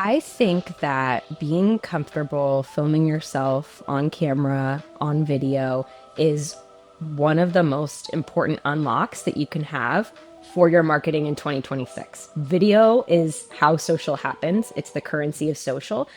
I think that being comfortable filming yourself on camera, on video, is one of the most important unlocks that you can have for your marketing in 2026. Video is how social happens, it's the currency of social.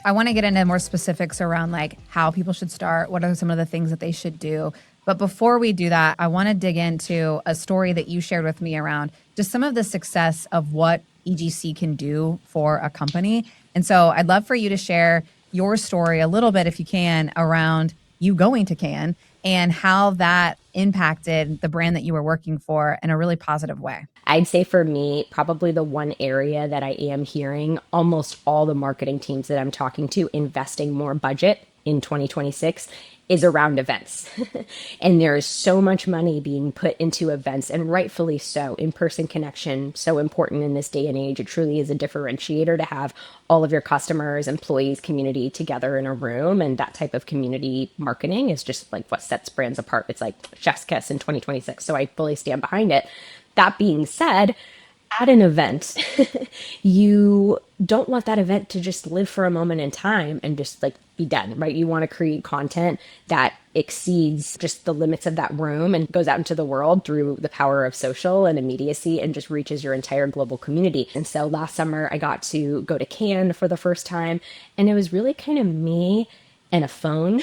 I want to get into more specifics around like how people should start, what are some of the things that they should do. But before we do that, I want to dig into a story that you shared with me around just some of the success of what EGC can do for a company. And so I'd love for you to share your story a little bit, if you can, around you going to Cannes and how that impacted the brand that you were working for in a really positive way. I'd say for me, probably the one area that I am hearing almost all the marketing teams that I'm talking to investing more budget in 2026 is around events. And there is so much money being put into events, and rightfully so. In-person connection, so important in this day and age. It truly is a differentiator to have all of your customers, employees, community together in a room. And that type of community marketing is just like what sets brands apart. It's like chef's kiss in 2026. So I fully stand behind it. That being said, at an event, you don't want that event to just live for a moment in time and just like be done, right? You want to create content that exceeds just the limits of that room and goes out into the world through the power of social and immediacy and just reaches your entire global community. And so last summer, I got to go to Cannes for the first time, and it was really kind of me and a phone.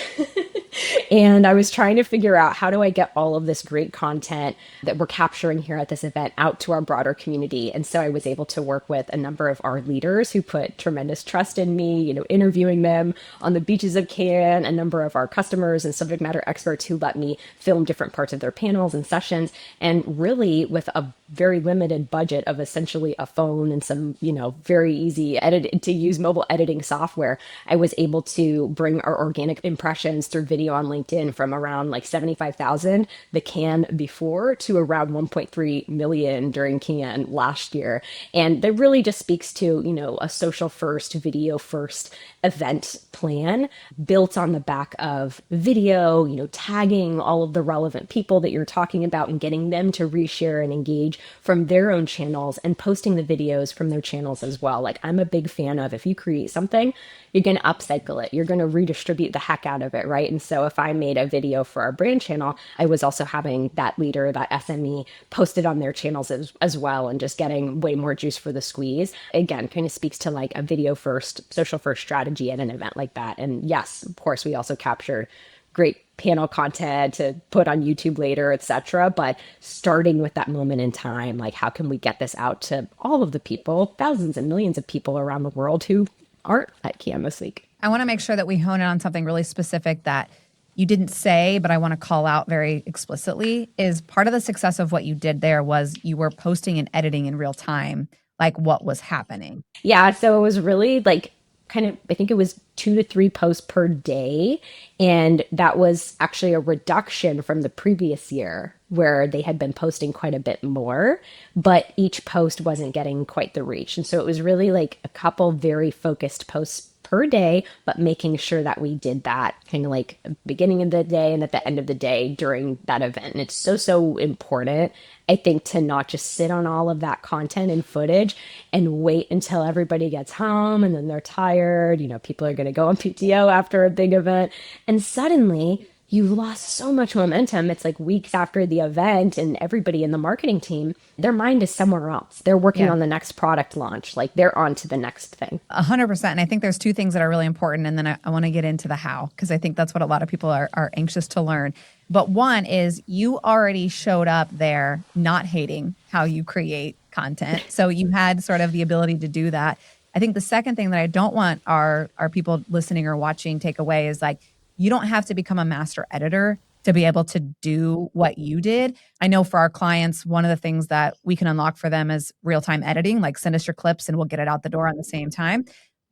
And I was trying to figure out, how do I get all of this great content that we're capturing here at this event out to our broader community? And so I was able to work with a number of our leaders who put tremendous trust in me, interviewing them on the beaches of Cannes, a number of our customers and subject matter experts who let me film different parts of their panels and sessions. And really, with a very limited budget of essentially a phone and some, very easy edit to use mobile editing software, I was able to bring our organic impressions through video on LinkedIn from around like 75,000 the Cannes before to around 1.3 million during Cannes last year. And that really just speaks to, a social first, video first event plan built on the back of video, tagging all of the relevant people that you're talking about and getting them to reshare and engage from their own channels and posting the videos from their channels as well. Like, I'm a big fan of, if you create something, you're going to upcycle it. You're going to redistribute the heck out of it, right? And so if I made a video for our brand channel, I was also having that leader, that SME, posted on their channels as well, and just getting way more juice for the squeeze. Again, kind of speaks to like a video first, social first strategy at an event like that. And yes, of course, we also captured great panel content to put on YouTube later, etc. But starting with that moment in time, like, how can we get this out to all of the people, thousands and millions of people around the world who aren't at Cannes this week? I want to make sure that we hone in on something really specific that you didn't say, but I want to call out very explicitly. Is part of the success of what you did there was you were posting and editing in real time, like what was happening. Yeah, so it was really like kind of, I think it was 2 to 3 posts per day. And that was actually a reduction from the previous year where they had been posting quite a bit more, but each post wasn't getting quite the reach. And so it was really like a couple very focused posts per day, but making sure that we did that kind of like beginning of the day and at the end of the day during that event. And it's so important, I think, to not just sit on all of that content and footage and wait until everybody gets home and then they're tired. People are going to go on PTO after a big event, and suddenly you've lost so much momentum. It's like weeks after the event, and everybody in the marketing team, their mind is somewhere else. They're working Yeah. on the next product launch. Like, they're on to the next thing. 100%. And I think there's two things that are really important. And then I want to get into the how, because I think that's what a lot of people are anxious to learn. But one is, you already showed up there not hating how you create content. So you had sort of the ability to do that. I think the second thing that I don't want our people listening or watching take away is like, you don't have to become a master editor to be able to do what you did. I know for our clients, one of the things that we can unlock for them is real-time editing, like send us your clips and we'll get it out the door on the same time.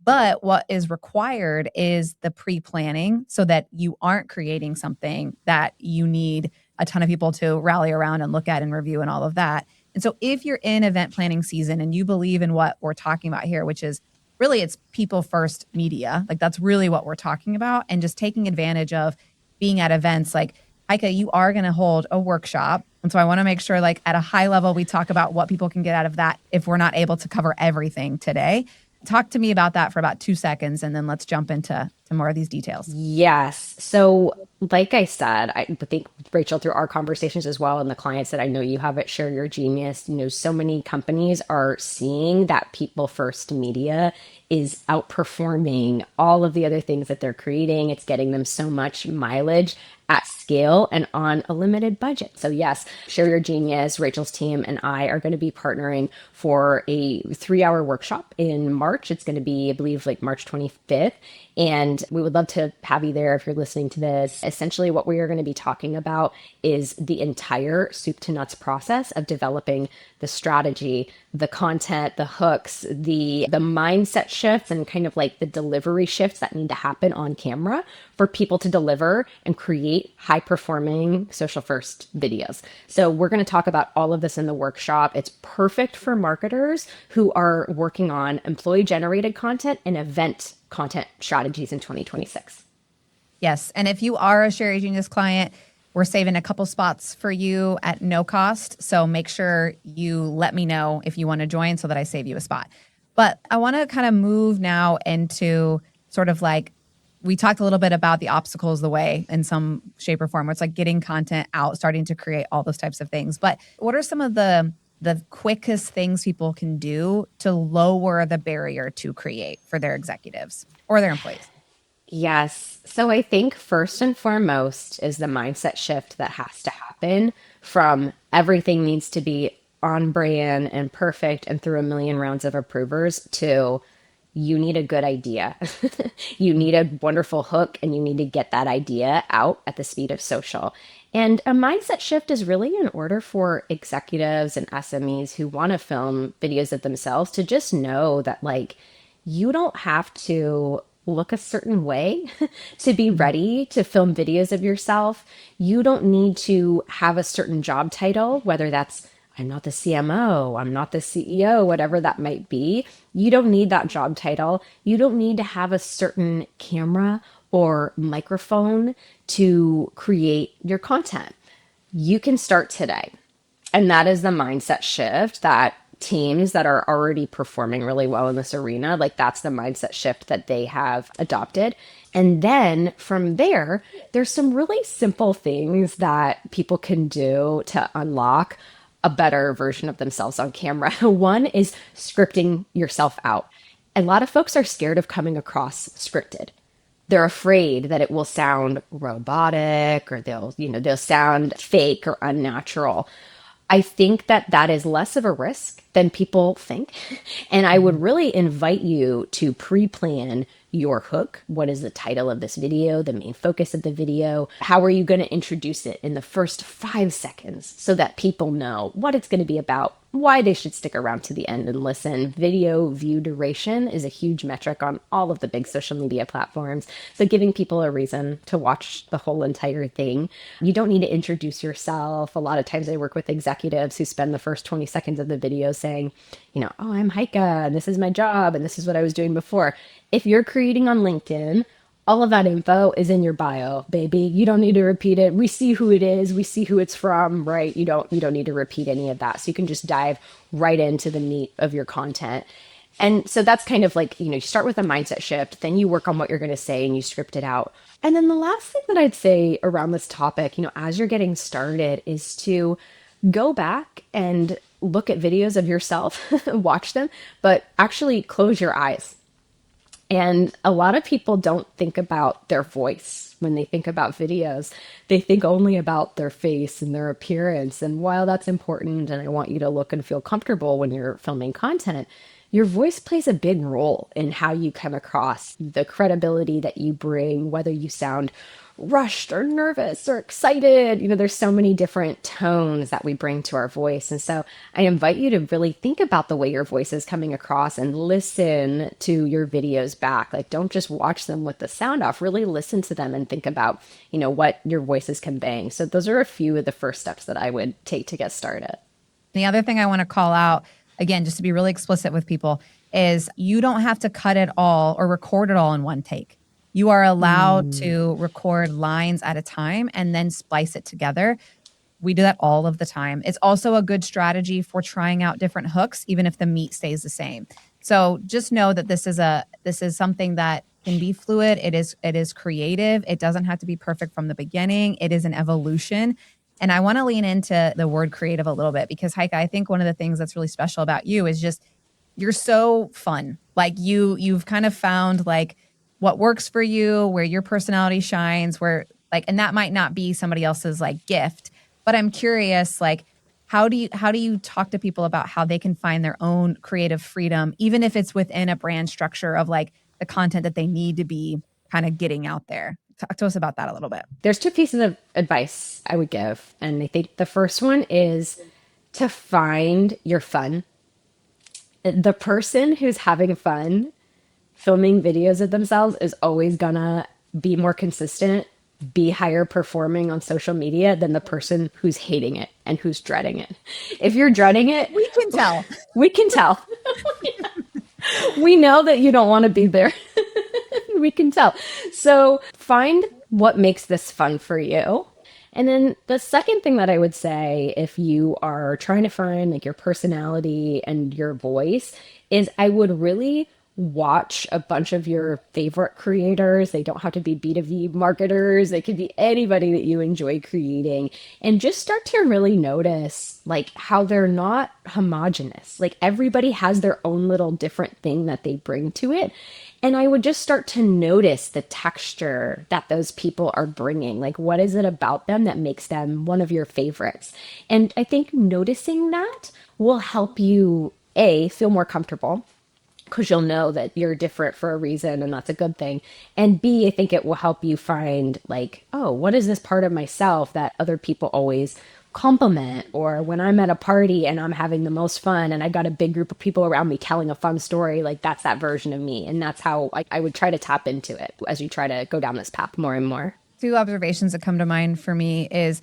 But what is required is the pre-planning so that you aren't creating something that you need a ton of people to rally around and look at and review and all of that. And so if you're in event planning season and you believe in what we're talking about here, which is really, it's people first media, like that's really what we're talking about, and just taking advantage of being at events like, Heike, you are going to hold a workshop And so I want to make sure, like at a high level, we talk about what people can get out of that if we're not able to cover everything today. Talk to me about that for about 2 seconds, and then let's jump into more of these details. Yes. So, like I said, I think Rachel, through our conversations as well, and the clients that I know you have at Share Your Genius, so many companies are seeing that people first media is outperforming all of the other things that they're creating. It's getting them so much mileage at scale and on a limited budget. So, yes, Share Your Genius, Rachel's team, and I are going to be partnering for a 3 hour workshop in March. It's going to be, I believe, like March 25th. And we would love to have you there if you're listening to this. Essentially, what we are going to be talking about is the entire soup to nuts process of developing the strategy, the content, the hooks, the mindset shifts, and kind of like the delivery shifts that need to happen on camera for people to deliver and create high performing social first videos. So we're going to talk about all of this in the workshop. It's perfect for marketers who are working on employee generated content and event content strategies in 2026. Yes. And if you are a Share Your Genius client, we're saving a couple spots for you at no cost. So make sure you let me know if you want to join so that I save you a spot. But I want to kind of move now into sort of like, we talked a little bit about the obstacles the way in some shape or form. It's like getting content out, starting to create all those types of things. But what are some of the quickest things people can do to lower the barrier to create for their executives or their employees? Yes. So I think first and foremost is the mindset shift that has to happen from everything needs to be on brand and perfect and through a million rounds of approvers to you need a good idea. You need a wonderful hook and you need to get that idea out at the speed of social. And a mindset shift is really in order for executives and SMEs who want to film videos of themselves to just know that, like, you don't have to look a certain way to be ready to film videos of yourself. You don't need to have a certain job title, whether that's I'm not the CMO, I'm not the CEO, whatever that might be. You don't need that job title. You don't need to have a certain camera or microphone to create your content. You can start today. And that is the mindset shift that teams that are already performing really well in this arena, like that's the mindset shift that they have adopted. And then from there, there's some really simple things that people can do to unlock a better version of themselves on camera. One is scripting yourself out. A lot of folks are scared of coming across scripted. They're afraid that it will sound robotic or they'll sound fake or unnatural. I think that that is less of a risk than people think. And I would really invite you to pre plan your hook. What is the title of this video, the main focus of the video? How are you going to introduce it in the first 5 seconds so that people know what it's going to be about, why they should stick around to the end and listen? Video view duration is a huge metric on all of the big social media platforms. So giving people a reason to watch the whole entire thing. You don't need to introduce yourself. A lot of times I work with executives who spend the first 20 seconds of the video saying, oh, I'm Heike and this is my job and this is what I was doing before. If you're creating on LinkedIn, all of that info is in your bio, baby. You don't need to repeat it. We see who it is. We see who it's from, right? You don't need to repeat any of that. So you can just dive right into the meat of your content. And so that's kind of like, you start with a mindset shift, then you work on what you're going to say and you script it out. And then the last thing that I'd say around this topic, as you're getting started, is to go back and look at videos of yourself, watch them, but actually close your eyes. And a lot of people don't think about their voice when they think about videos. They think only about their face and their appearance. And while that's important, and I want you to look and feel comfortable when you're filming content, your voice plays a big role in how you come across, the credibility that you bring, whether you sound rushed or nervous or excited. There's so many different tones that we bring to our voice. And so I invite you to really think about the way your voice is coming across and listen to your videos back. Like, don't just watch them with the sound off, really listen to them and think about, what your voice is conveying. So those are a few of the first steps that I would take to get started. The other thing I want to call out, again, just to be really explicit with people, is you don't have to cut it all or record it all in one take. You are allowed to record lines at a time and then splice it together. We do that all of the time. It's also a good strategy for trying out different hooks, even if the meat stays the same. So just know that this is something that can be fluid. It is creative. It doesn't have to be perfect from the beginning. It is an evolution. And I want to lean into the word creative a little bit because Heike, I think one of the things that's really special about you is just you're so fun. Like you've kind of found like what works for you, where your personality shines, where like and that might not be somebody else's like gift, but I'm curious like how do you talk to people about how they can find their own creative freedom even if it's within a brand structure of like the content that they need to be kind of getting out there? Talk to us about that a little bit. There's two pieces of advice I would give. And I think the first one is to find your fun. The person who's having fun filming videos of themselves is always gonna be more consistent, be higher performing on social media than the person who's hating it and who's dreading it. If you're dreading it, We can tell. we can tell. We know that you don't want to be there. We can tell. So find what makes this fun for you. And then the second thing that I would say, if you are trying to find like your personality and your voice, is I would really watch a bunch of your favorite creators. They don't have to be B2B marketers. They could be anybody that you enjoy creating and just start to really notice like how they're not homogenous. Like everybody has their own little different thing that they bring to it. And I would just start to notice the texture that those people are bringing. Like, what is it about them that makes them one of your favorites? And I think noticing that will help you, A, feel more comfortable because you'll know that you're different for a reason and that's a good thing. And B, I think it will help you find, like, oh, what is this part of myself that other people always compliment? Or when I'm at a party and I'm having the most fun and I got a big group of people around me telling a fun story, like that's that version of me. And that's how I would try to tap into it as you try to go down this path more and more. Two observations that come to mind for me is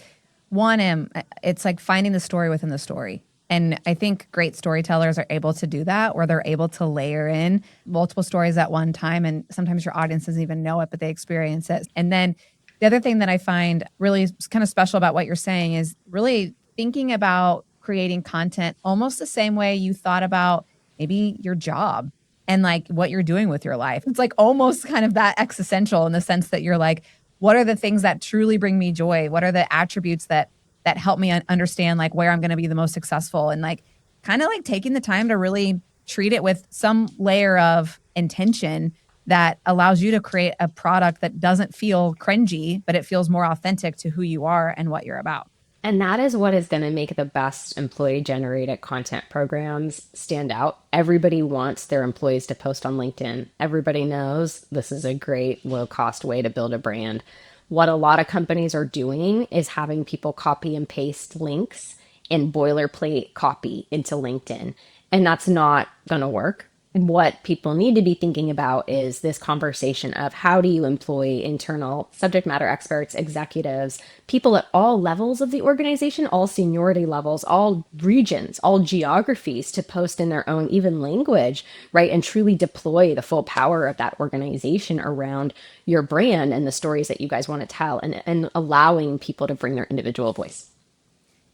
one, it's like finding the story within the story. And I think great storytellers are able to do that, where they're able to layer in multiple stories at one time. And sometimes your audience doesn't even know it, but they experience it. And then the other thing that I find really kind of special about what you're saying is really thinking about creating content almost the same way you thought about maybe your job and like what you're doing with your life. It's like almost kind of that existential in the sense that you're like, what are the things that truly bring me joy? What are the attributes that help me understand like where I'm going to be the most successful, and like kind of like taking the time to really treat it with some layer of intention that allows you to create a product that doesn't feel cringy, but it feels more authentic to who you are and what you're about. And that is what is going to make the best employee generated content programs stand out. Everybody wants their employees to post on LinkedIn. Everybody knows this is a great low cost way to build a brand. What a lot of companies are doing is having people copy and paste links and boilerplate copy into LinkedIn. And that's not going to work. And what people need to be thinking about is this conversation of how do you employ internal subject matter experts, executives, people at all levels of the organization, all seniority levels, all regions, all geographies to post in their own even language, right? And truly deploy the full power of that organization around your brand and the stories that you guys want to tell, and allowing people to bring their individual voice.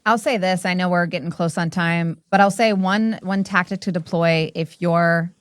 I'll say this. I know we're getting close on time, but I'll say one tactic to deploy if you're,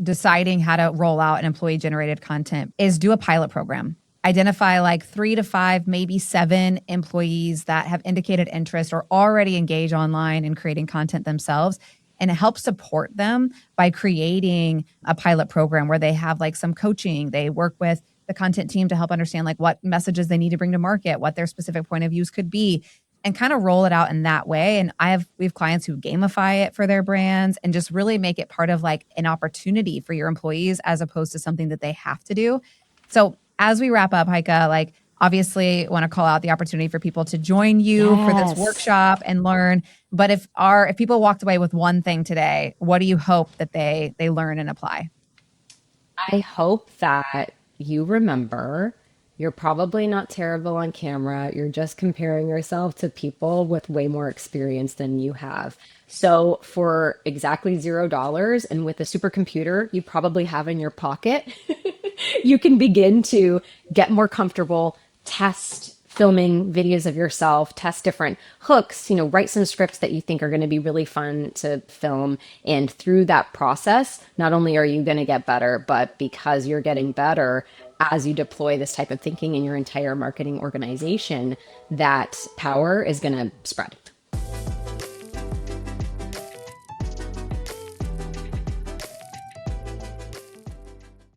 deciding how to roll out an employee generated content is do a pilot program. Identify like 3 to 5, maybe 7 employees that have indicated interest or already engage online in creating content themselves, and help support them by creating a pilot program where they have like some coaching. They work with the content team to help understand like what messages they need to bring to market, what their specific point of views could be, and kind of roll it out in that way. And we have clients who gamify it for their brands and just really make it part of like an opportunity for your employees as opposed to something that they have to do. So as we wrap up, Heike, like obviously want to call out the opportunity for people to join you for this Yes. workshop and learn. But if people walked away with one thing today, what do you hope that they learn and apply? I hope that you remember you're probably not terrible on camera. You're just comparing yourself to people with way more experience than you have. So, for exactly $0 and with a supercomputer you probably have in your pocket, you can begin to get more comfortable, test, filming videos of yourself, test different hooks, write some scripts that you think are going to be really fun to film. And through that process, not only are you going to get better, but because you're getting better, as you deploy this type of thinking in your entire marketing organization, that power is going to spread.